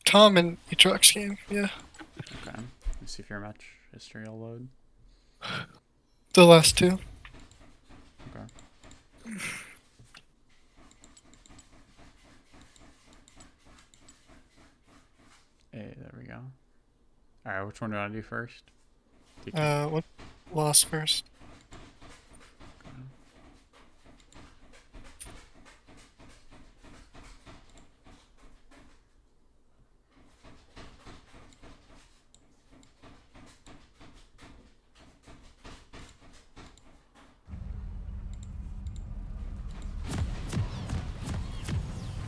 Tom and Aatrox game, yeah. Okay. Let me see if your match history will load. The last two. Okay. Hey, there we go. Alright, which one do I want to do first? What lost first? Okay.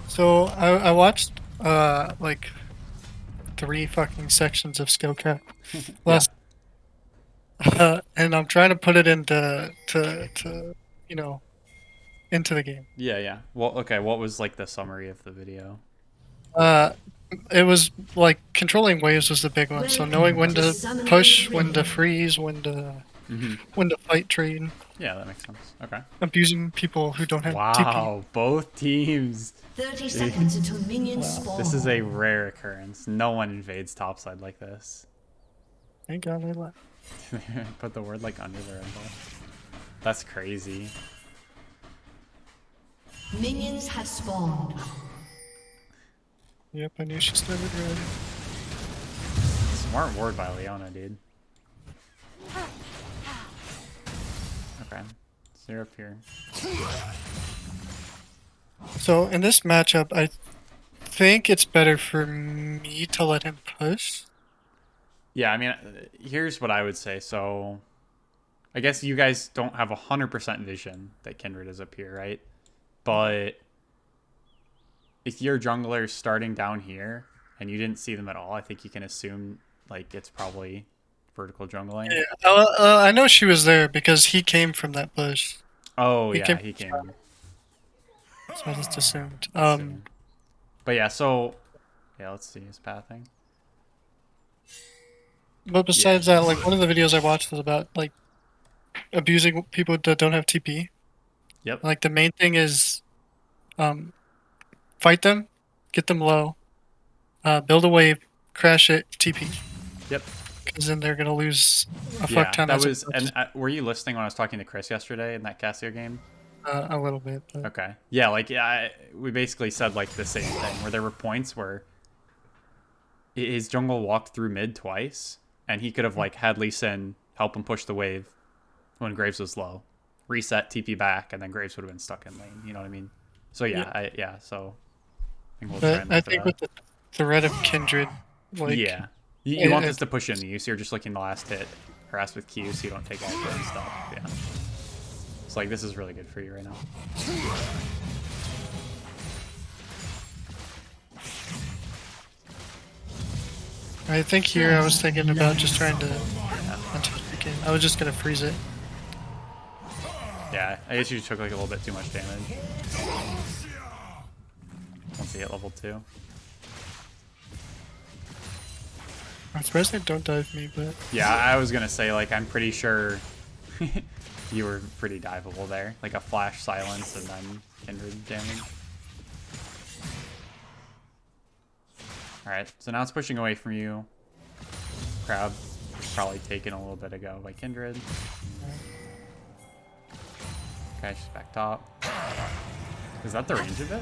So I watched like 3 fucking sections of skill cap Yeah. last, and I'm trying to put it into you know into the game. Yeah, yeah. Well, okay, what was like the summary of the video? Uh, it was like controlling waves was the big one. So knowing when to push, when to freeze, Mm-hmm. when to fight trade, Yeah, that makes sense. Okay. abusing people who don't have TP. Wow, both teams. 30 Dude, seconds until minions Wow. this is spawn. a rare occurrence. No one invades topside like this. Thank God I left. Put the word like under their elbow. That's crazy. Minions have spawned. Yep, I knew she started red. Smart word by Leona, dude. Okay. So you're up here. So in this matchup, I think it's better for me to let him push. Yeah, I mean, here's what I would say. So, I guess you guys don't have 100% vision that Kindred is up here, right? But if your jungler is starting down here and you didn't see them at all, I think you can assume like it's probably vertical jungling. Yeah, I know she was there because he came from that bush. Oh He yeah, came, he came. so I just assumed. Let's see. But yeah, so yeah, let's see his pathing. But besides that, like one of the videos I watched was about like abusing people that don't have TP. Yep. Like the main thing is, fight them, get them low, build a wave, crash it, TP. Yep. Because then they're gonna lose a fuck Yeah, ton that as a was. And were you listening when I was talking to Chris yesterday in that Casio game? a little bit. But Okay. Yeah, like we basically said like the same thing where there were points where his jungle walked through mid twice, and he could have like had Lee Sin help him push the wave when Graves was low, reset TP back, and then Graves would have been stuck in lane. You know what I mean? So yeah, So I think we'll try but and I look for think that. with the threat of Kindred, like Yeah, you want this to push in you, so you're just looking the last hit, harass with Q, so you don't take all and stuff. Yeah. It's like this is really good for you right now. I think here I was thinking about just trying to I was just gonna freeze it. Yeah, I guess you took like a little bit too much damage once you hit level 2. I'm surprised they don't dive me, but Yeah, I was gonna say like I'm pretty sure you were pretty diveable there, like a flash silence and then kindred damage. All right, so now it's pushing away from you. Crab was probably taken a little bit ago by kindred. Okay, she's back top. Is that the range of it?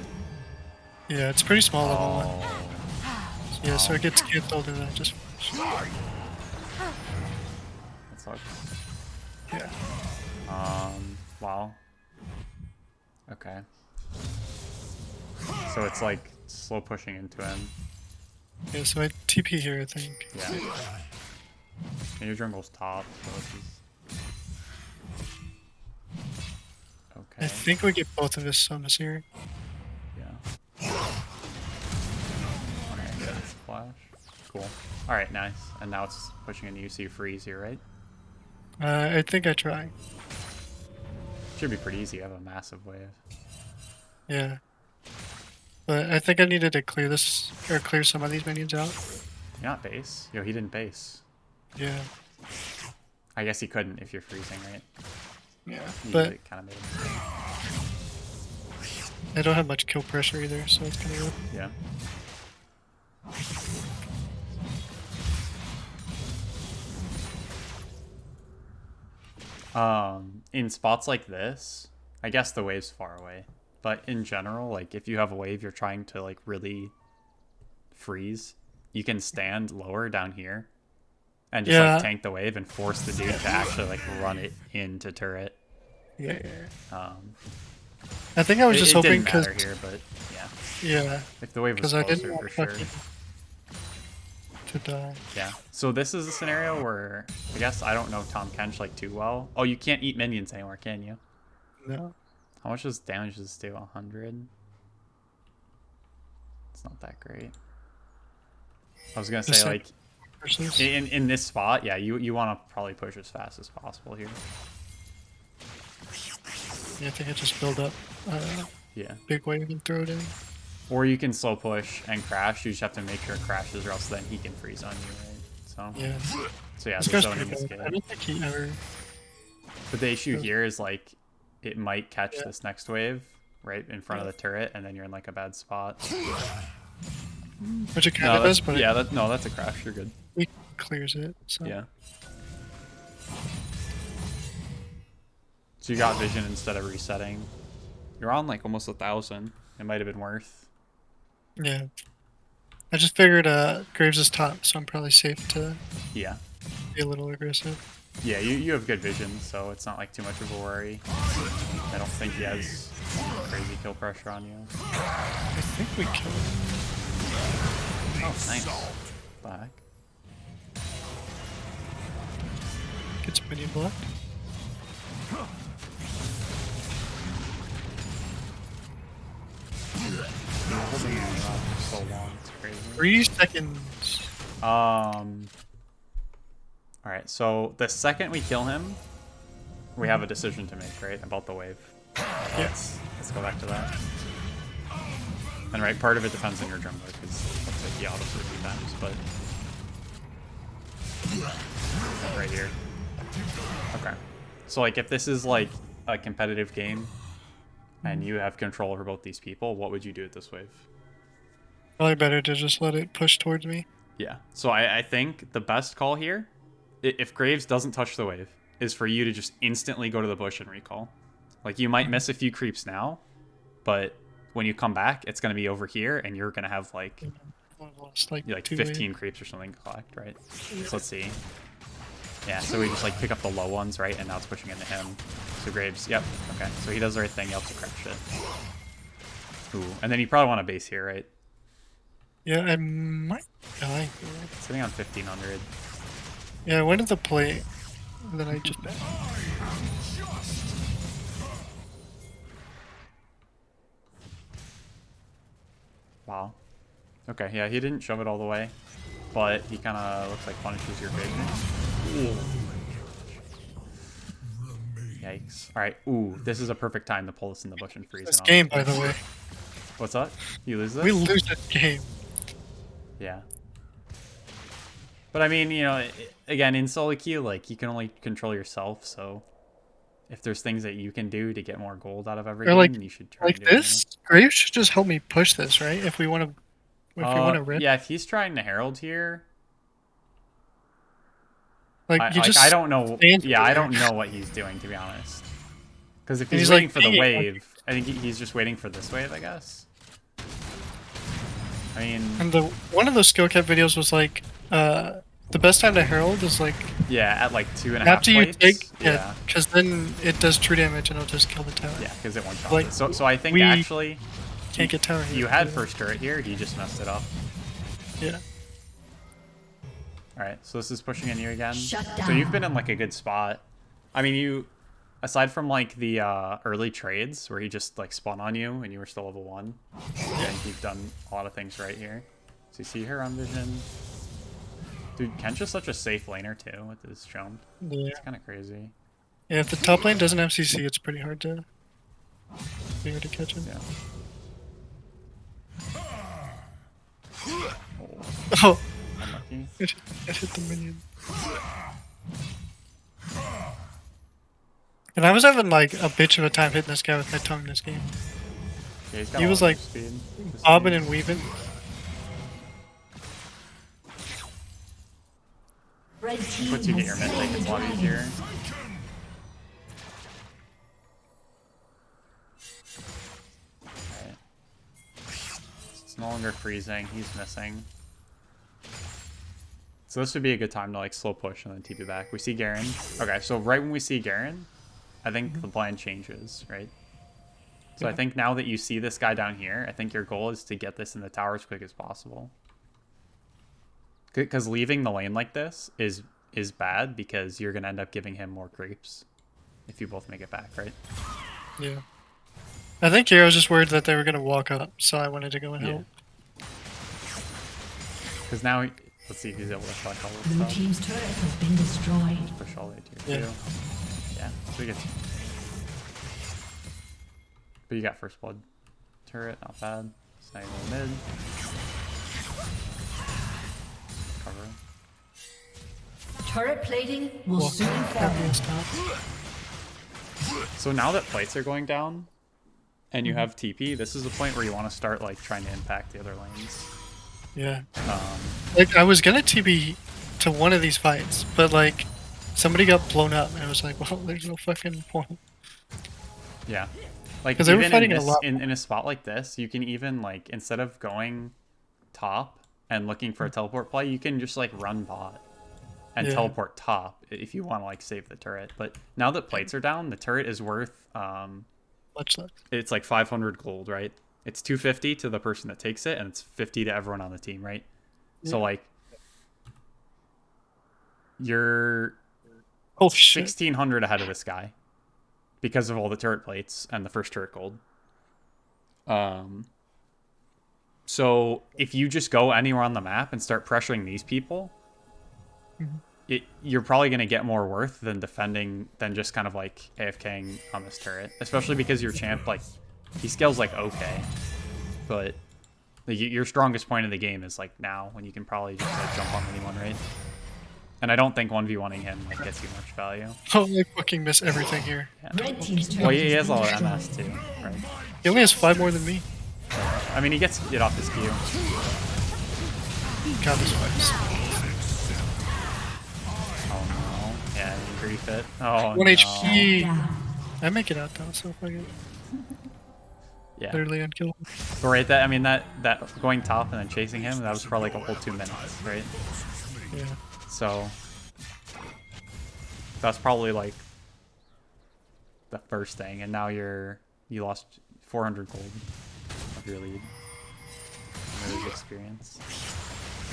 yeah, it's pretty small level one. Oh, Yeah, so it gets canceled and then just that sucks. yeah. Wow. Okay. So it's like slow pushing into him. Yeah, so I TP here, I think. Yeah. And your jungle's top, so this is... I Okay. think we get both of his summons here. Yeah. Alright, yeah, that's flash. Cool. Alright, nice. And now it's pushing into you, so you freeze here, right? I think I try. Should be pretty easy. You have a massive wave. Yeah. But I think I needed to clear this, or clear some of these minions out. You're not base. Yo, he didn't base. Yeah. I guess he couldn't if you're freezing, right? Yeah. He But kind of made a mistake. I don't have much kill pressure either, so it's gonna go. Yeah. In spots like this, I guess the wave's far away. But in general, like if you have a wave you're trying to like really freeze, you can stand lower down here and just like tank the wave and force the dude to actually like run it into turret. Yeah. I think I was just hoping because here, but yeah, if the wave was I closer, didn't want for sure. To die. Yeah. So this is a scenario where I guess I don't know Tom Kench like too well. Oh, you can't eat minions anymore, can you? No. How much does damage does this do? 100. It's not that great. I was gonna say like in this spot, yeah, you want to probably push as fast as possible here. Yeah, I think I just build up big wave and throw it in. Or you can slow push and crash. You just have to make sure it crashes, or else then he can freeze on you, right? So yeah, the zoning is good. I don't think he ever. But the issue here is like it might catch this next wave right in front of the turret, and then you're in like a bad spot. Which it kind of does, but that's a crash. You're good. It clears it. So. Yeah. So you got vision instead of resetting. You're on like almost 1,000. It might have been worth. Yeah. I just figured Graves is top, so I'm probably safe to be a little aggressive. Yeah, you have good vision, so it's not like too much of a worry. I don't think he has crazy kill pressure on you. I think we killed him. Oh, nice. Back. Gets minion blocked. Holding him up for so long, it's crazy. 3 seconds. Alright, so the second we kill him, we have a decision to make, right? About the wave. Let's go back to that. And right, part of it depends on your jungler, because it looks like he autos it a few times, but right here. Okay. So like if this is like a competitive game and you have control over both these people, what would you do with this wave? Probably better to just let it push towards me. Yeah. So I think the best call here, if Graves doesn't touch the wave, is for you to just instantly go to the bush and recall. Like you might miss a few creeps now, but when you come back, it's going to be over here, and you're going to have like, like 15 creeps or something collect, right? So let's see. Yeah, so we just like pick up the low ones, right? And now it's pushing into him. So Graves, yep, okay. So he does the right thing, he helps to crash it. Ooh, and then you probably want to base here, right? Yeah, I might die. Sitting on 1,500. Yeah, I went to the plate, and then I just... Wow. Okay, yeah, he didn't shove it all the way, but he kind of looks like punishes your vision. Yikes. Alright, ooh, this is a perfect time to pull this in the bush and freeze this it on. game, by the way. What's that? You lose this? We lose this game. Yeah. But I mean, you know, again, in SoloQ, like, you can only control yourself, so if there's things that you can do to get more gold out of every game, like, then you should try like to do this, it. Graves should just help me push this, right? If we want to... If we want to rip. Yeah, if he's trying to Herald here... Like, I don't know. Yeah, I don't know what he's doing, to be honest. Because if he's waiting like, for the wave, I think he's just waiting for this wave, I guess. I mean... And one of those skill cap videos was like, the best time to herald is like... Yeah, at like 2.5 after you plates. take... Yeah, because then it does true damage and it'll just kill the tower. Yeah, because it one-shots like, it. So I think actually... Can't get tower here. You had first turret here, he just messed it up. Yeah. Alright, so this is pushing in you again. So you've been in like a good spot. I mean, you... Aside from like the early trades where he just like spun on you and you were still level 1, yeah, you've done a lot of things right here. So you see her on vision. Dude, Kench is such a safe laner too with his jump. Yeah. It's kind of crazy. Yeah, if the top lane doesn't have CC, it's pretty hard to catch him. Yeah. Oh! Unlucky. It hit the minion. And I was having like a bitch of a time hitting this guy with my tongue this game. Yeah, he's got He was like bobbing and weaving. Red team Once you get your mythic, it's a lot easier. longer freezing. He's missing. So this would be a good time to like slow push and then TP back. We see Garen. Okay, so right when we see Garen, I think the plan changes, right? So I think now that you see this guy down here, I think your goal is to get this in the tower as quick as possible. Because leaving the lane like this is bad because you're going to end up giving him more creeps if you both make it back, right? Yeah. I think here I was just worried that they were going to walk up, so I wanted to go and help. Because now, let's see if he's able to collect all this Blue stuff. team's turret has been destroyed. Push all the way to your 2. Yeah, so we get... But you got first blood turret, not bad. So now you go mid. Cover. Turret plating will soon fall. So now that plates are going down, and you have TP, this is the point where you want to start like trying to impact the other lanes. Yeah. Like I was gonna TP to one of these fights, but like somebody got blown up, and I was like, well, there's no fucking point. Yeah. Like because they were even fighting in, a lot. in a spot like this, you can even like instead of going top and looking for a teleport play, you can just like run bot and teleport top if you want to like save the turret. But now that plates are down, the turret is worth much less. It's like 500 gold, right? It's 250 to the person that takes it, and it's 50 to everyone on the team, right? Yeah. So like you're 1600 ahead of this guy because of all the turret plates and the first turret gold. So if you just go anywhere on the map and start pressuring these people, you're probably going to get more worth than defending than just kind of like AFKing on this turret, especially because your champ, like, he scales like okay, but your strongest point of the game is like now when you can probably just like jump on anyone, right? And I don't think 1v1ing him like gets you much value. Oh, I fucking miss everything here. Yeah. Well, he has a lot of MS too, right? He only has 5 more than me. I mean, he gets it off his Q. God, this fight. Oh no! Yeah, you grief it. Oh 1 no. HP. I make it out though, so fucking. Yeah. Literally unkillable. But right, that I mean that going top and then chasing him, that was for like a whole 2 minutes, right? Yeah. So that's probably like the first thing, and now you lost 400 gold of your lead. Really good experience.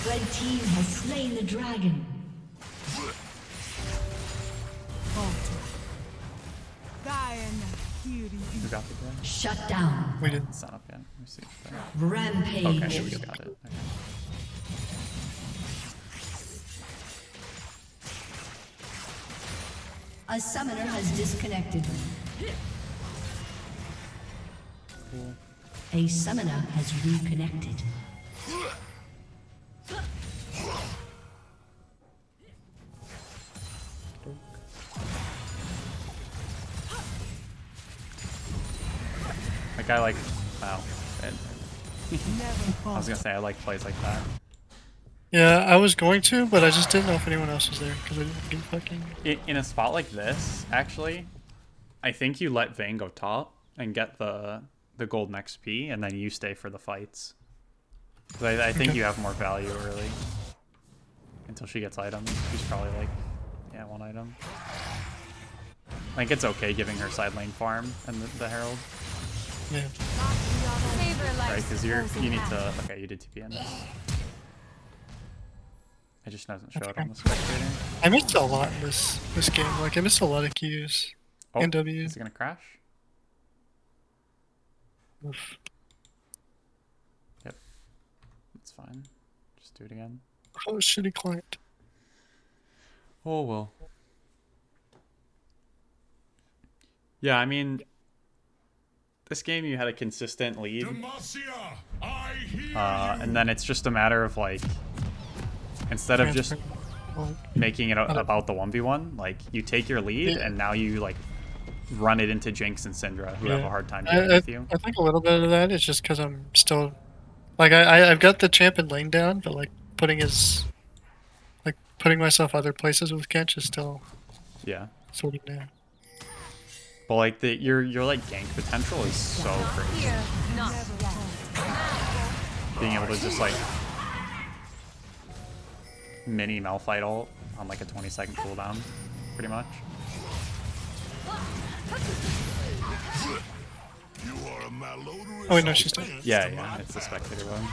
Red team has slain the dragon. Who got the dragon? Shut down. We did. It's not up yet. Let me see. Rampage. Okay, we got it. Okay. A summoner has disconnected. Cool. A summoner has reconnected. Like I like, wow. I was gonna say I like plays like that. Yeah, I was going to, but I just didn't know if anyone else was there because I didn't get fucking. In a spot like this, actually, I think you let Vayne go top and get the golden XP, and then you stay for the fights. Because I think you have more value early. Until she gets items. She's probably like, yeah, 1 item. I think it's okay giving her side lane farm and the Herald. Yeah. Right, because you need to. Okay, you did TP on this. It just doesn't show it on the spectator. I missed a lot in this game. Like I missed a lot of Qs and Ws. Is it gonna crash? Oof. Yep. It's fine. Just do it again. Oh, shitty client. Oh well. Yeah, I mean, this game you had a consistent lead, and then it's just a matter of like, instead of just making it about the 1v1, like you take your lead and now you like run it into Jinx and Syndra, who have a hard time dealing with you. I think a little bit of that is just because I'm still, like I've got the champ in lane down, but like putting myself other places with Kench is still sort of new. But like your like gank potential is so crazy. being able to just like mini Malphite ult on like a 20-second cooldown, pretty much. Oh wait, no, she's dead. Yeah, yeah, it's the spectator one.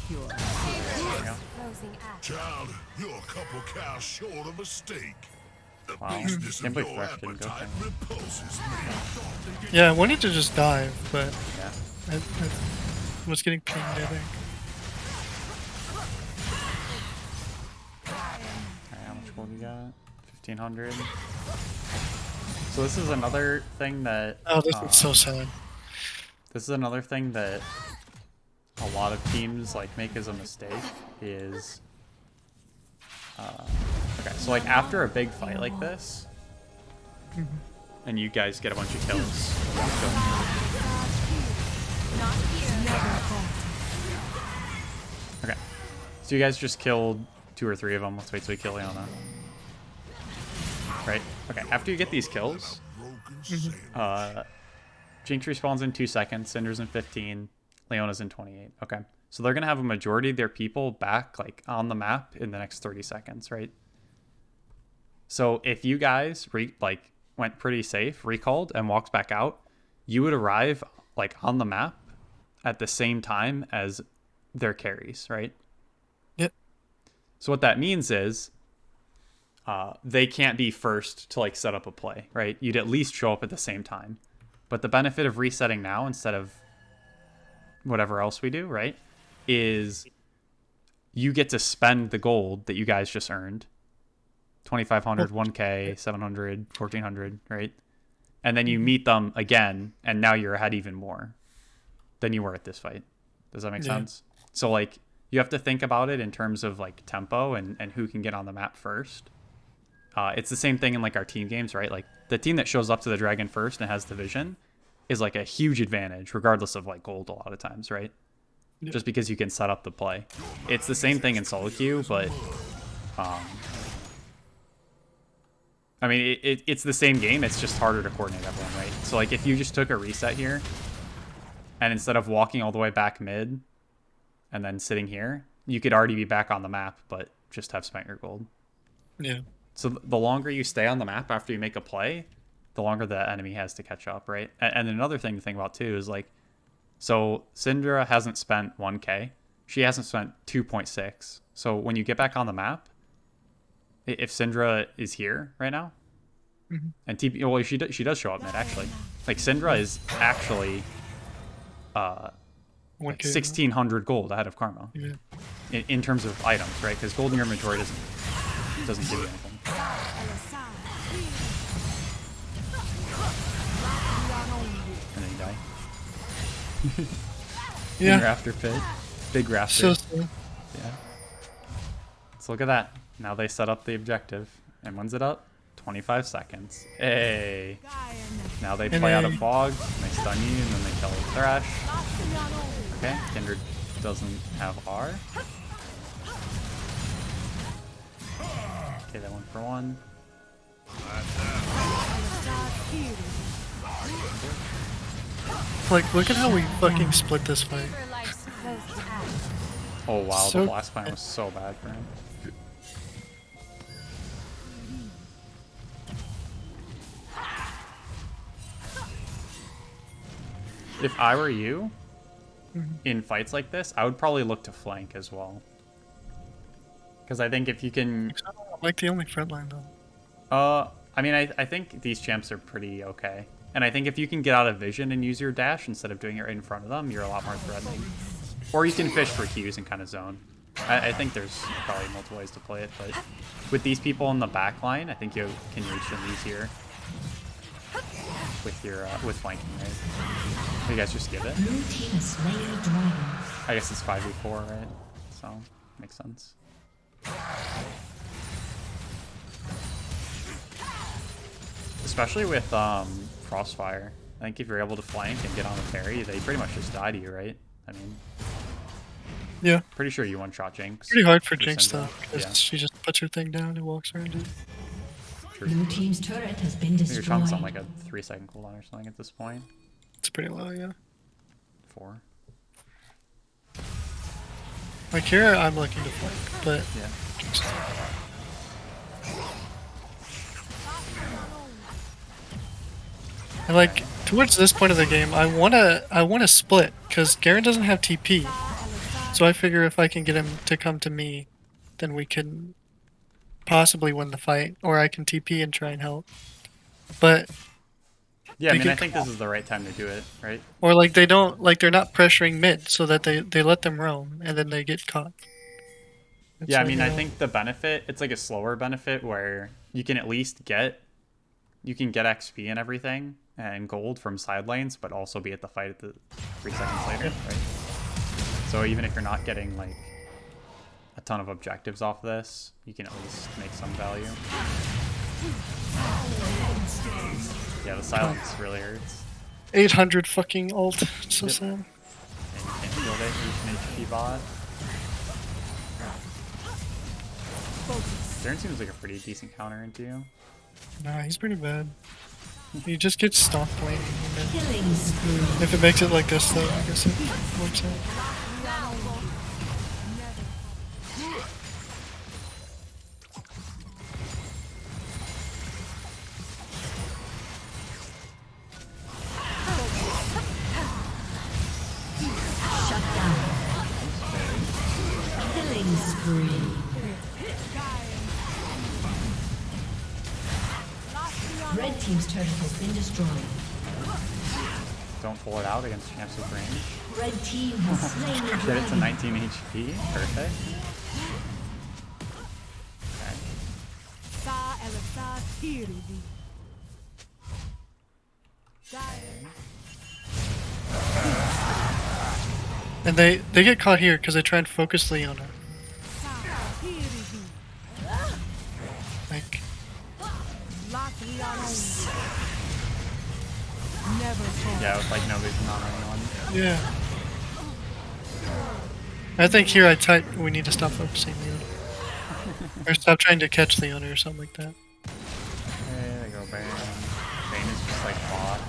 There we go. Child, you're a couple cows short of a steak. The Wow. business Can't of believe your Thresh didn't go appetite thing. repulses me. Yeah, I wanted to just dive, but Yeah. I was getting pinged, I think. Alright, how much gold we got? 1,500. So this is another thing that... Oh, this is so sad. This is another thing that a lot of teams like make as a mistake is... okay, so like after a big fight like this, and you guys get a bunch of kills. Okay, so you guys just killed 2 or 3 of them. Let's wait till we kill Leona. Right? Okay, after you get these kills, Jinx respawns in 2 seconds, Cinder's in 15, Leona's in 28. Okay, so they're gonna have a majority of their people back like on the map in the next 30 seconds, right? So if you guys went pretty safe, recalled, and walked back out, you would arrive like on the map at the same time as their carries, right? Yep. So what that means is they can't be first to like set up a play, right? You'd at least show up at the same time. But the benefit of resetting now instead of whatever else we do, right, is you get to spend the gold that you guys just earned. 2,500, 1K, 700, 1,400, right? And then you meet them again, and now you're ahead even more than you were at this fight. Does that make sense? So like you have to think about it in terms of like tempo and who can get on the map first. It's the same thing in like our team games, right? Like the team that shows up to the dragon first and has the vision is like a huge advantage, regardless of like gold a lot of times, right? Yeah. Just because you can set up the play. It's the same thing in SoloQ, but I mean, it's the same game. It's just harder to coordinate everyone, right? So like if you just took a reset here, and instead of walking all the way back mid, and then sitting here, you could already be back on the map, but just have spent your gold. Yeah. So the longer you stay on the map after you make a play, the longer the enemy has to catch up, right? And another thing to think about too is like, so Syndra hasn't spent 1K. She hasn't spent 2.6. So when you get back on the map, if Syndra is here right now, and TP, well, she does show up mid actually. Like Syndra is actually like 1,600 gold ahead of Karma in terms of items, right? Because gold in your inventory doesn't give you anything. And then you die. Yeah. In your after pit. Big rafter. So sad. Yeah. So look at that. Now they set up the objective. And when's it up? 25 seconds. Hey. Now they play out a fog, and they stun you, and then they kill a Thresh. Okay, Kindred doesn't have R. Okay, that 1-for-1. Like, look at how we fucking split this fight. Oh wow, So the blast plan was so bad for him. If I were you, in fights like this, I would probably look to flank as well. Because I think if you can... I'm like the only frontline though. I mean, I think these champs are pretty okay. And I think if you can get out of vision and use your dash instead of doing it right in front of them, you're a lot more threatening. Or you can fish for Qs and kind of zone. I think there's probably multiple ways to play it, but with these people in the back line, I think you can reach them easier with your with flanking, right? You guys just give it. Blue team has slain the dragon. I guess it's 5v4, right? So makes sense. Especially with Frostfire. I think if you're able to flank and get on the parry, they pretty much just die to you, right? I mean, Yeah. pretty sure you one-shot Jinx. Pretty hard for with Jinx Syndra. though, because Yeah, she just puts her thing down and walks around it. true. Blue team's turret has been Your chunks on destroyed. like a 3-second cooldown or something at this point. It's pretty low, yeah. before. Like here, I'm looking to flank, but Yeah. and like towards this point of the game, I wanna split because Garen doesn't have TP, so I figure if I can get him to come to me, then we can possibly win the fight, or I can TP and try and help. But Yeah, I they mean, I get think caught. this is the right time to do it, right? Or like they don't like they're not pressuring mid, so that they let them roam and then they get caught. It's Yeah, I like, mean, I think the benefit, it's like a slower benefit where you can at least get XP and everything and gold from side lanes, but also be at the fight at the 3 seconds later, right? So even if you're not getting like a ton of objectives off this, you can at least make some value. Yeah, the silence really hurts. 800 fucking ult. It's so Yep. sad. And you can't shield it, you can HP bot. Darren seems like a pretty decent counter into you. Nah, he's pretty bad. He just gets stomped laning. And then Killing spree. if it makes it like this, though, I guess it works out. Shut down. Killing spree. Red team's turret has been destroyed. Don't pull it out against champs with range. Red team has slain the Get it to dragon. 19 HP. Perfect. And they get caught here because they try and focus Leona. Like, Yeah, with like no vision on anyone. yeah. I think here we need to stop focusing Leona. Or stop trying to catch Leona or something like that. Okay, they go Bane. Bane is just like bot.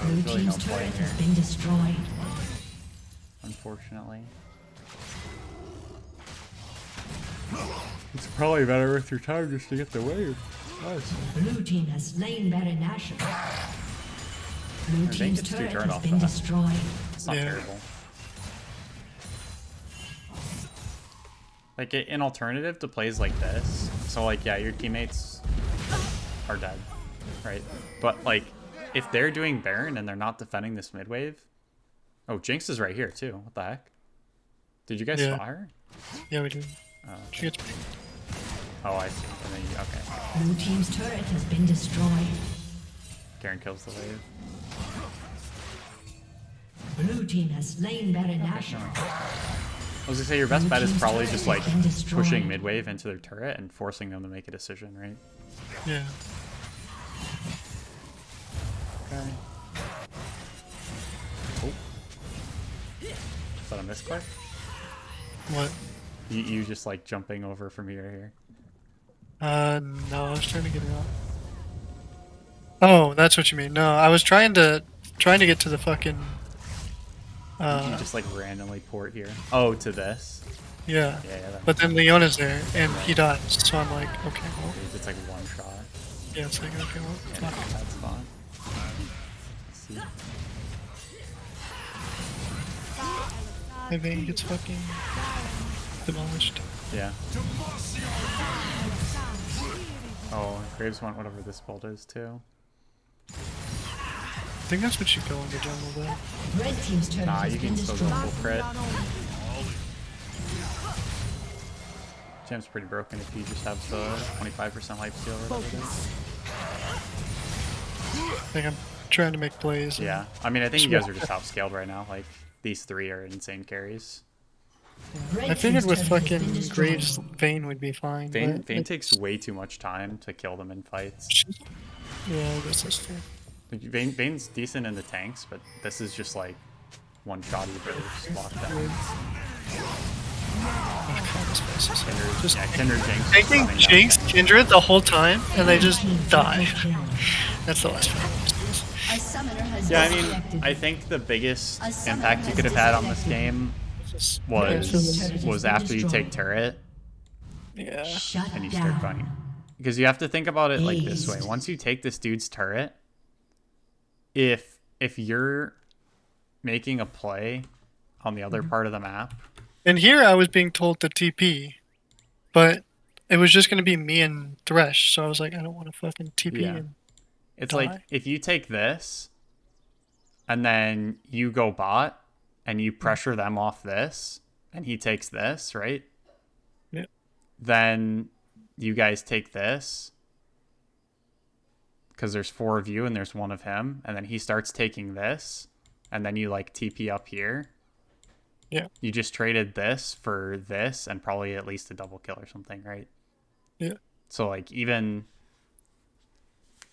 So Blue there's really no team's play turret here, has been destroyed. unfortunately. It's probably better with your time just to get the wave. Nice. Blue team has slain Baron Nashor. Blue Bane team's gets 2 turret turn has off been that. destroyed. It's not Yeah. terrible. Like, an alternative to plays like this, so like, yeah, your teammates are dead, right? But like, if they're doing Baron and they're not defending this mid wave... Oh, Jinx is right here too, what the heck? Did you guys Yeah. spot her? Yeah, we do. Oh, She gets oh, I see. And then you, okay. Blue team's turret has been destroyed. Garen kills the wave. Blue team has slain Baron Nashor. I was gonna say, your best bet is probably just like pushing mid wave into their turret and forcing them to make a decision, right? yeah. Okay. Oh. Is that a misclick? What? You just like jumping over from here to here. No, I was trying to get it out. Oh, that's what you mean. No, I was trying to get to the fucking. You just like randomly port here. Oh, to this? Yeah. Yeah, that But then Leona's there and he dies, so I'm like, okay, well, it's like one shot. yeah, it's like okay, well, Yeah, fuck. that's fine. Let's see. My vein gets fucking demolished. Yeah. Oh, Graves want whatever this build is too. I think that's what you go in the jungle though. Red team's turret Nah, has you been can still go destroyed. full crit. Gem's pretty broken if you just have the 25% life steal or whatever it is. I think I'm trying to make plays. and- Yeah, I mean, I think you guys are just outscaled right now. Like, these 3 are insane carries. Red I figured team's with turret has been fucking destroyed. Graves, Vayne would be fine. Vayne, but, Vayne like, takes way too much time to kill them in fights. Yeah, I guess that's true. Like, Vayne's decent in the tanks, but this is just like one shot you burst, lock down. Oh, God, this place is Kindred, just yeah, Kindred Jinx. taking running down Jinx, tank. Kindred the whole time, and they just Team's die. turret has been- That's the last one. A summoner has Yeah, I mean, I think the biggest impact you could have had on this game Just was after you take turret yeah. Shut and you start down. going. Because you have to think about it like this way. Aced. Once you take this dude's turret, if you're making a play on the other part of the map, And here I was being told to TP, but it was just gonna be me and Thresh, so I was like, I don't want to fucking TP Yeah. and it's die. like if you take this and then you go bot and you pressure them off this and he takes this, right? Yeah. Then you guys take this because there's 4 of you and there's 1 of him, and then he starts taking this, and then you like TP up here. Yeah. You just traded this for this and probably at least a double kill or something, right? Yeah. So like even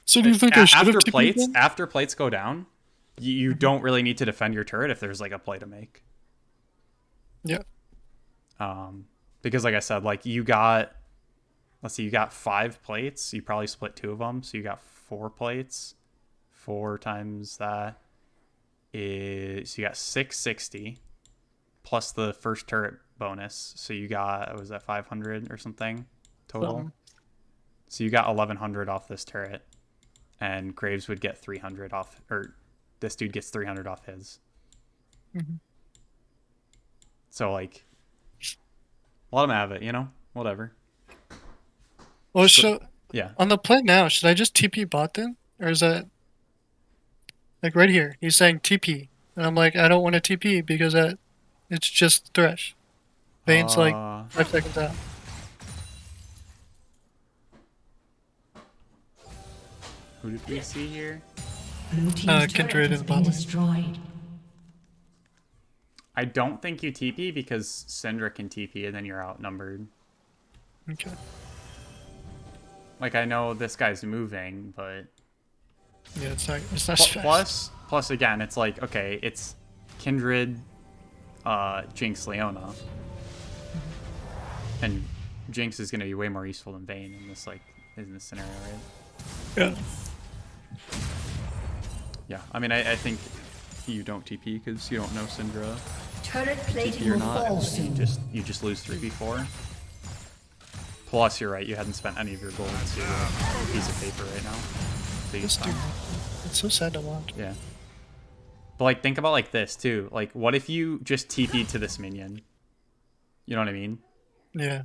So do you think I should have after TP'd then? after plates go down, you don't really need to defend your turret if there's like a play to make. Yeah. Because like I said, like you got, let's see, you got 5 plates. You probably split 2 of them, so you got 4 plates. 4 times that is, you got 660 plus the first turret bonus. So you got, was that 500 or something total? So you got 1100 off this turret, and Graves would get 300 off, or this dude gets 300 off his. Mhm. So like, let him have it, you know, whatever. Well, so Yeah. on the play now, should I just TP bot then, or is that like right here? He's saying TP, and I'm like, I don't want to TP because it's just Thresh. Vayne's like 5 seconds out. Who did we see here? Blue team's Kindred turret has and been Butler. destroyed. I don't think you TP because Syndra can TP and then you're outnumbered. Okay. Like I know this guy's moving, but Yeah, it's not as fast. plus again, it's like okay, it's Kindred, Jinx, Leona, and Jinx is gonna be way more useful than Vayne in this scenario, right? Yeah. Yeah, I mean, I think you don't TP because you don't know Syndra Turret plating TP or will not. fall You soon. just lose 3v4. Plus, you're right, you hadn't spent any of your gold to a piece of paper right now. So you This dude, it's so sad to watch. yeah. But like, think about like this too. Like, what if you just TP'd to this minion? You know what I mean? Yeah.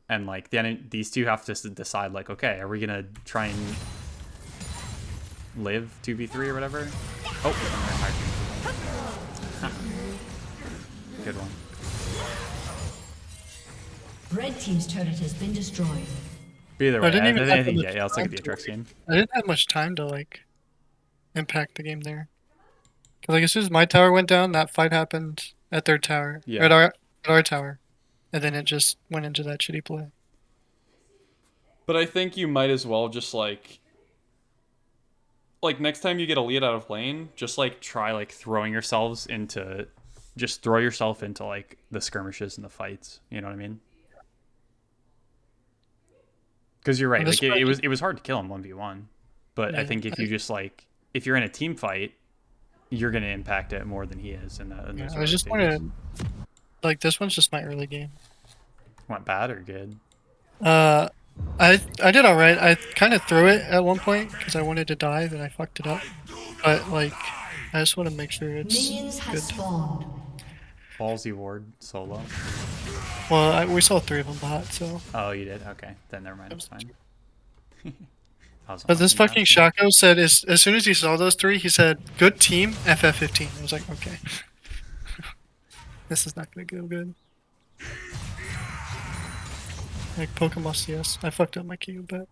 And like, then these two have to decide like, okay, are we gonna try and live 2v3 or whatever? Oh, good one. Red team's turret has been destroyed. But either way, didn't even I have think much let's look at the time to Atrix game. I didn't have much time to like impact the game there. Cause like as soon as my tower went down, that fight happened at their tower, Yeah. or at our tower, and then it just went into that shitty play. But I think you might as well just like next time you get a lead out of lane, just like Try like throwing yourselves into, just throw yourself into like the skirmishes and the fights. You know what I mean? Because you're right. And this Like fight- it was hard to kill him 1v1, but I Yeah, think if you just like, if you're in a team fight, you're gonna impact it more than he is in that. In Yeah, those I was early just stages. wanted, like this one's just my early game. Went bad or good? I did all right. I kind of threw it at one point because I wanted to dive and I fucked it up. But like, I just want to make sure it's Minions have good. spawned. Ballsy ward solo. Well, we saw 3 of them bot, so. Oh, you did? Okay, then never mind. It's fine. But this fucking shot. Shaco said as soon as he saw those 3, he said, "Good team, FF15." I was like, okay, this is not gonna go good. Like Pokemon CS, I fucked up my Q, but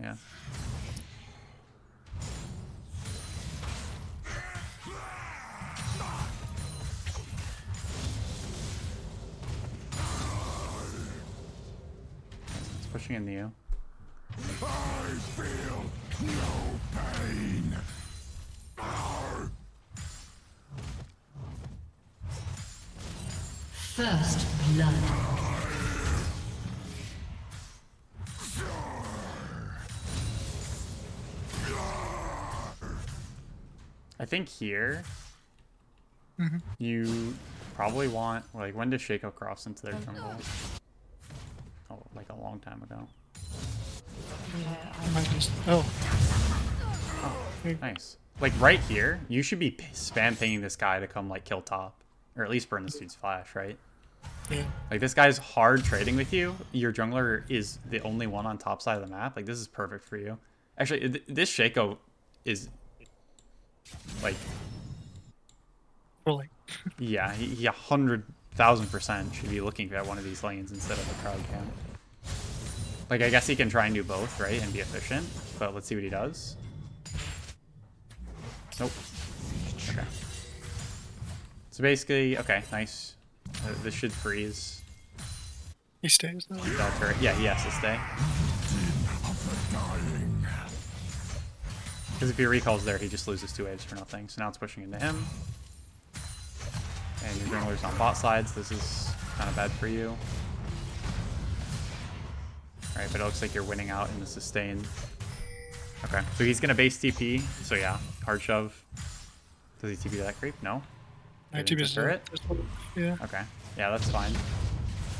Yeah. It's pushing in the U. I feel no pain. First blood. think here Mm-hmm. you probably want, like, when does Shaco cross into their jungle? Oh, like a long time ago. I might just. Oh. Nice. Like right here, you should be spam pinging this guy to come like kill top, or at least burn this dude's flash, right? Yeah. Like this guy's hard trading with you. Your jungler is the only one on top side of the map. Like this is perfect for you. Actually, this Shaco is like, Fully. yeah, he 100,000% should be looking at one of these lanes instead of a crowd camp. Like I guess he can try and do both, right, and be efficient. But let's see what he does. Nope. Okay. So basically, okay, nice. This should freeze. He stays though. That turret. Yeah, he has to stay. Because if he recalls there, he just loses 2 waves for nothing. So now it's pushing into him. And your jungler's on bot sides. This is kind of bad for you. Alright, but it looks like you're winning out in the sustain. Okay, so he's going to base TP. So yeah, hard shove. Does he TP to that creep? No? I Get into turret? Yeah. Okay. Yeah, that's fine.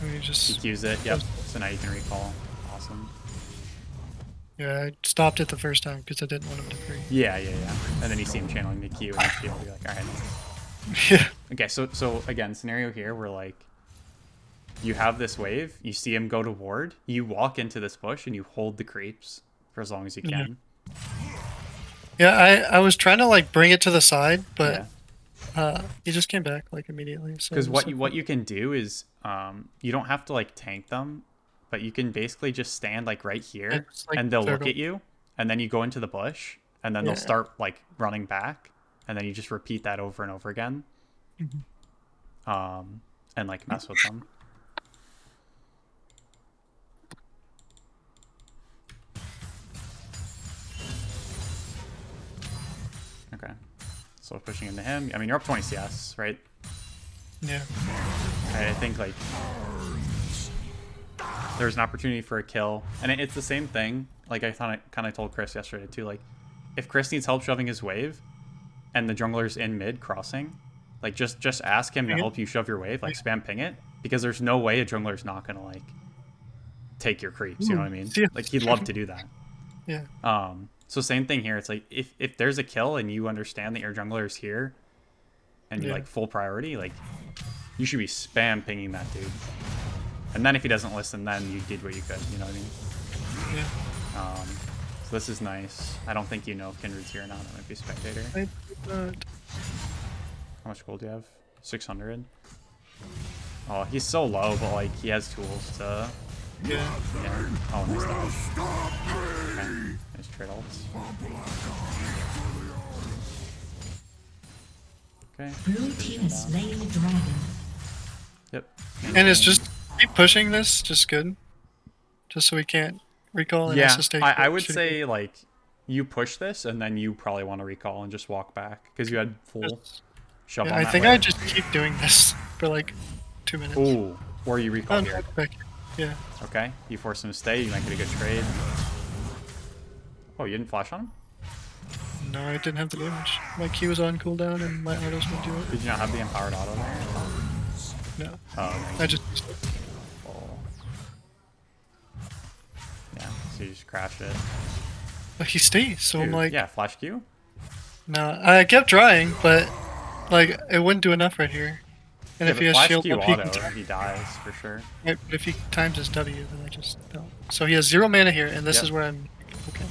I mean, just. Use it. Yep. So now you can recall. Awesome. Yeah, I stopped it the first time because I didn't want him to free. Yeah. And then you see him channeling the Q and you'll be like, alright. Yeah. Okay, so again, scenario here where like you have this wave, you see him go to ward, you walk into this bush and you hold the creeps for as long as you can. Yeah, I was trying to like bring it to the side, but Yeah. he just came back like immediately. So Because it was what you can do is you don't have to like tank them, but you can basically just stand like right here It's like and they'll look circle. at you, and then you go into the bush, and then they'll Yeah. start like running back, and then you just repeat that over and over again. And like mess with them. Okay. So pushing into him. I mean, you're up 20 CS, right? Yeah. I think like there's an opportunity for a kill, and it's the same thing. Like I thought, I kind of told Chris yesterday too. Like if Chris needs help shoving his wave, and the jungler's in mid crossing, like just ask him to help you shove your wave. Like spam ping it, because there's no way a jungler's not gonna like take your creeps. You know what I mean? Yeah. Like he'd love to do that. Yeah. So same thing here. It's like if there's a kill and you understand that your jungler is here, and you like full priority, like you should be spam pinging that dude. And then if he doesn't listen, then you did what you could. You know what I mean? Yeah. So this is nice. I don't think you know if Kindred's here or not. It might be spectator. I did not. How much gold do you have? 600. Oh, he's so low, but like he has tools to. Yeah. Yeah. Oh, nice dodge. Okay. Nice trade ults. Okay. Blue team has slain the dragon. Yep. And it's just keep pushing this, just good. Just so we can't recall and Yeah, also stay. I would say like you push this and then you probably want to recall and just walk back because you had full shove Yeah, on I that think wave. I just keep doing this for like 2 minutes. Ooh, or you recall Oh, here. no, back here. Yeah. Okay, you force him to stay. You might get a good trade. Oh, you didn't flash on him? No, I didn't have the damage. My Q was on cooldown and my autos would do it. Did you not have the empowered auto there? No. Oh, I just. yeah. So you just crash it. But he stays, so I'm Dude, like. yeah, flash Q. No, I kept trying, but like it wouldn't do enough right here. And Yeah, if but he has flash shield Q up, he auto, can he dies for sure. Right, but if he times his W, then I just don't. So he has 0 mana here, and this Yep. is where I'm. Okay.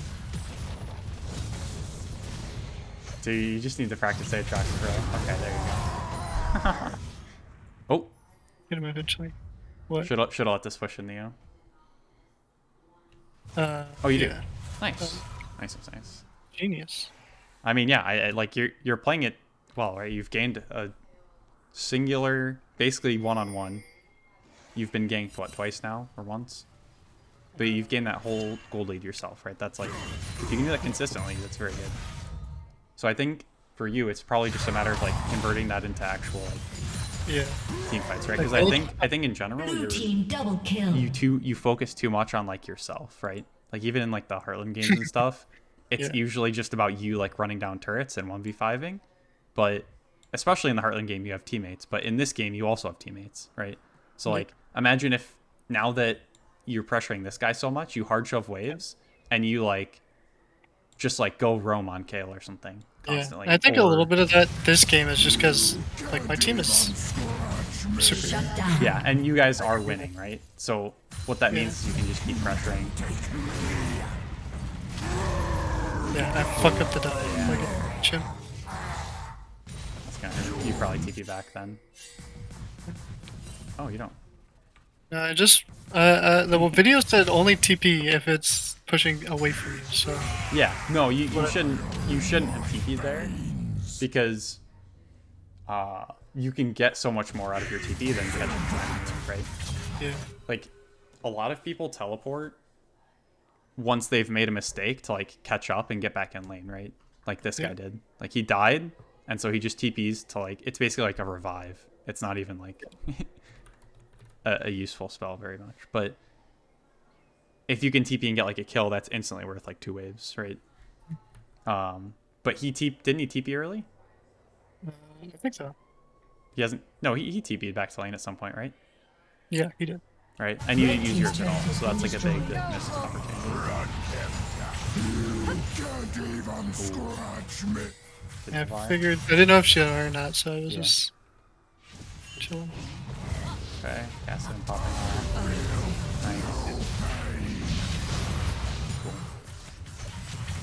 So you just need to practice save track bro. Okay, there you go. Oh, Hit him eventually. What? should have let this push in Neo. Oh, you yeah. did. Nice. Nice. Genius. I mean, yeah, I like you're playing it well, right? You've gained a singular, basically one-on-one. You've been ganked what, twice now or once? But you've gained that whole gold lead yourself, right? That's like if you can do that consistently, that's very good. So I think for you, it's probably just a matter of like converting that into actual like Yeah. team fights, right? Because I think in general, Blue team double kill. you focus too much on like yourself, right? Like even in like the Heartland games and stuff, it's Yeah. usually just about you like running down turrets and 1v5ing. but especially in the Heartland game, you have teammates. But in this game, you also have teammates, right? So like, imagine if now that you're pressuring this guy so much, you hard shove waves and you like just like go roam on Kale or something constantly. Yeah, I think a or, little bit of that this game is just because like my team is super. Shut down. Yeah, and you guys are winning, right? So what that means is you can just keep pressuring. Yeah, I fuck up the dive like a chimp. That's gonna hurt. You probably TP back then. Oh, you don't. No, I just the video said only TP if it's pushing away from you. So Yeah, no, you shouldn't have TP'd there because you can get so much more out of your TP than catching time, right? yeah, Like a lot of people teleport once they've made a mistake to like catch up and get back in lane, right? Like this guy did. Like he died, and so he just TPs to like it's basically like a revive. It's not even like a useful spell very much, but if you can TP and get like a kill, that's instantly worth like 2 waves, right? But didn't he TP early? I think so. He hasn't. No, he TP'd back to lane at some point, right? Yeah, he did. Right, and you didn't use yours at all, so that's like a big missed opportunity. Can't even scratch me. Did Yeah, you I lie? figured I didn't know if she had her or not, so I was Yeah. just chilling. Okay, acid and popping on. Nice.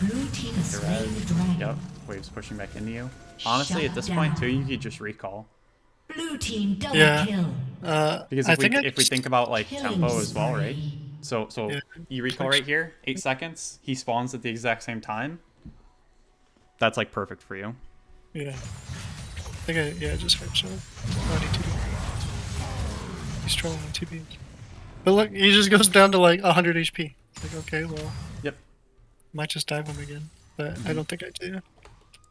Blue team has You're slain the dragon. Yep, waves pushing back into you. Honestly, at this point too, you could just recall. Blue team double Yeah. kill. Because I if we think I if we just- think about like Killing tempo as well, right? spree. So Yeah. you recall right here, 8 seconds. He spawns at the exact same time. That's like perfect for you. Yeah. I think I just heard so. Oh, I need TP. He's trolling on TP. But look, he just goes down to like 100 HP. Like, okay, well, Yep. might just dive him again. But I don't think I do.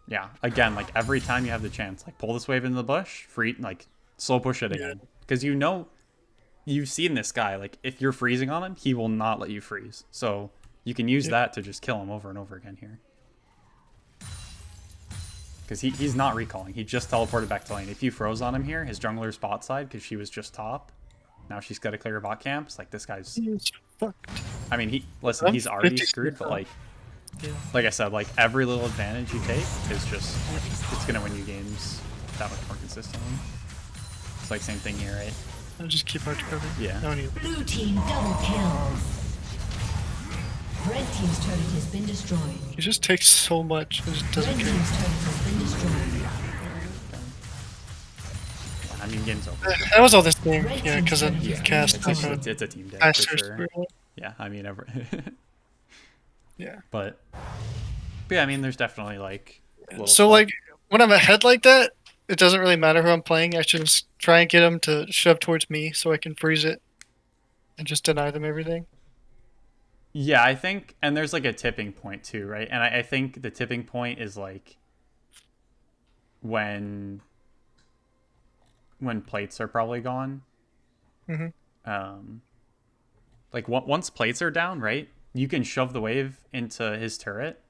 Yeah. Again, like every time you have the chance, like pull this wave into the bush, free, like slow push it again, because you know you've seen this guy. Like if you're freezing on him, he will not let you freeze. So you can use that to just kill him over and over again here. Because he's not recalling. He just teleported back to lane. If you froze on him here, his jungler's bot side, because she was just top. Now she's got to clear bot camps. Like this guy's. He's fucked. I mean, he's I'm already 50 screwed. But now. like Yeah. I said, like every little advantage you take is just it's gonna win you games that much more consistently. It's like same thing here, right? I'll just keep hard cover. Yeah. I don't need Blue team double kill. Red team's turret has been destroyed. He just takes so much and just Red doesn't team's care. turret has been destroyed. I mean, game's over. That was all this thing. Red Yeah, team's because I turret has been cast destroyed. It's a team day cast for her sure. spirit. Yeah, I mean, Yeah. but yeah, I mean, there's definitely like. little So stuff. like when I'm ahead like that, it doesn't really matter who I'm playing. I should just try and get them to shove towards me so I can freeze it and just deny them everything. Yeah, I think, and there's like a tipping point too, right? And I think the tipping point is like when plates are probably gone. Mm-hmm. Like once plates are down, right? You can shove the wave into his turret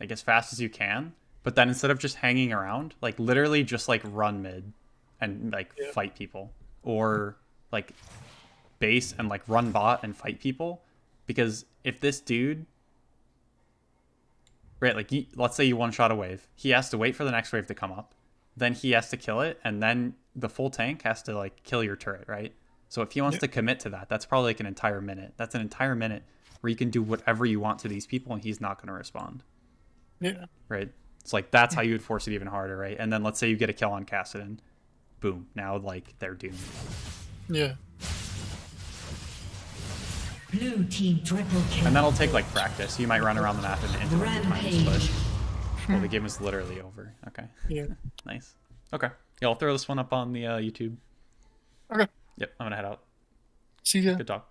like as fast as you can, but then instead of just hanging around, like literally just like run mid and like fight people, or like base and like run bot and fight people. Because if this dude, right, like let's say you one shot a wave, he has to wait for the next wave to come up, then he has to kill it, and then the full tank has to like kill your turret, right? So if he wants to commit to that, that's probably like an entire minute. That's an entire minute where you can do whatever you want to these people and he's not going to respond, Yeah. right? It's like that's how you would force it even harder, right? And then let's say you get a kill on Kassadin, boom, now like they're doomed. Yeah. Blue team triple kill. And that'll take like practice. You might run around the map and into it times, Rampage. but well, the game is literally over. Okay, Yeah. nice. Okay, yeah, I'll throw this one up on the YouTube. Okay. Yep, I'm gonna head out. See ya. Good talk.